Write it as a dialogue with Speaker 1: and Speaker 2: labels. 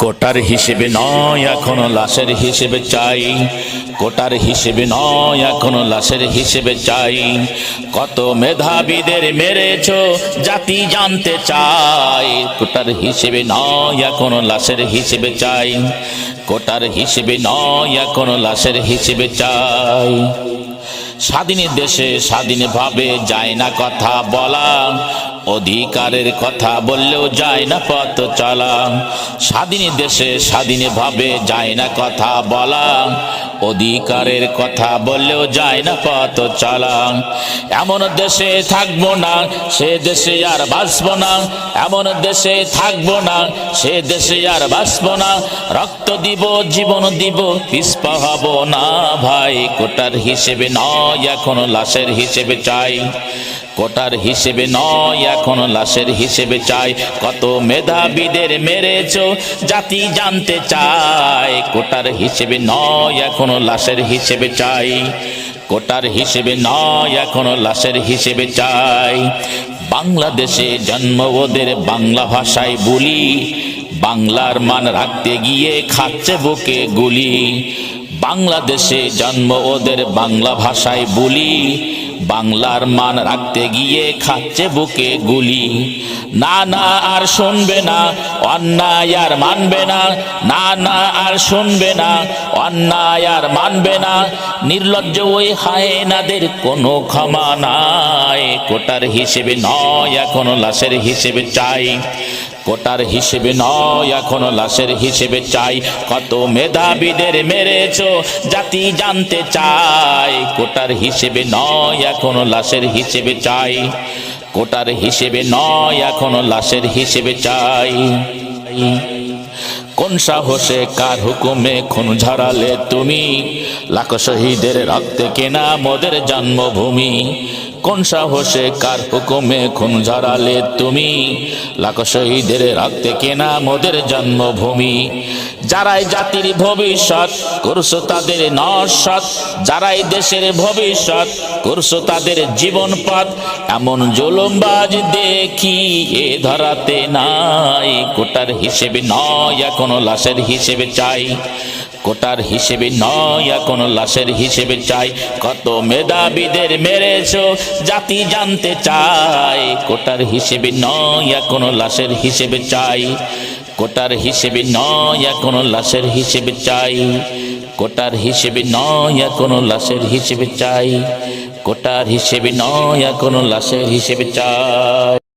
Speaker 1: কোটার হিসেবে নয় এখনো লাশের হিসেবে চাই, কোটার হিসেবে নয় এখনো লাশের হিসেবে চাই। কত মেধাবীদের মেরেছো জাতি জানতে চাই, কোটার হিসেবে নয় এখনো লাশের হিসেবে চাই, কোটার হিসেবে নয় এখনো লাশের হিসেবে চাই। স্বাধীন দেশে স্বাধীনভাবে যায় না কথা বলা, অধিকারের কথা বললেও যায় না পথ চলা। স্বাধীন দেশে স্বাধীনভাবে যায় না কথা বলা, অধিকারের কথা বললেও যায় না পথ চলা। এমন দেশে থাকবো না সে দেশে আর বাঁচবো না, এমন দেশে থাকবো না সে দেশে আর বাঁচবো না। রক্ত দিব জীবন দিব পিছপা হব না ভাই, কোটার হিসেবে নয় এখনো লাশের হিসেবে চাই, কোটার হিসেবে নয় এখনো লাশের হিসেবে চাই। কত মেধাবীদের মেরেছো জাতি জানতে চায়, কোটার হিসেবে নয় এখনো লাশের হিসেবে চাই, কোটার হিসেবে নয় এখনো লাশের হিসেবে চাই। বাংলাদেশে জন্ম ওদের বাংলা ভাষায় বলি, বাংলার মান রাখতে গিয়ে খাচ্ছে বুকে গুলি। বাংলাদেশে জন্ম ওদের বাংলা ভাষায় বলি, বাংলার মান রাখতে গিয়ে খাচ্ছে বুকে গুলি। না না আর শুনবে না অন্যায় আর মানবে না, না না আর শুনবে না অন্যায় আর মানবে না। নির্লজ্জ ওই হায়েনাদের কোনো ক্ষমা নাই, কোটার হিসেবে নয় এখনো লাশের হিসেবে চাই, কোটার হিসেবে নয় এখনো লাশের হিসেবে চাই। কত মেধাবীদের মেরেছো জাতি জানতে চাই, কোটার হিসেবে নয় এখনো লাশের হিসেবে চাই, কোটার হিসেবে নয় এখনো লাশের হিসেবে চাই। কোন সাহসে কার হুকুমে খুন ঝরালে তুমি, লাখ শহীদের রক্তে কেনা মোদের জন্মভূমি। কোন সাহসে কার হুকুমে খুন ঝরালে তুমি, লাখ শহীদের রক্তে কেনা মোদের জন্মভূমি। যারাই জাতির ভবিষ্যৎ করছো তাদের নস্যাৎ, যারাই দেশের ভবিষ্যৎ করছো তাদের জীবন পথ। এমন জুলুমবাজ দেখি এ ধরাতে নাই, কোটার হিসেবে নয় এখনো লাশের হিসেবে চাই, কোটার হিসেবে নয় এখনো লাশের হিসেবে চাই। কত মেধাবীদের মেরেছো জাতি জানতে চাই, কোটার হিসেবে নয় এখনো লাশের হিসেবে চাই, কোটার হিসেবে নয় এখনো লাশের হিসেবে চাই, কোটার হিসেবে নয় এখনো লাশের হিসেবে চাই, কোটার হিসেবে নয় এখনো লাশের হিসেবে চাই।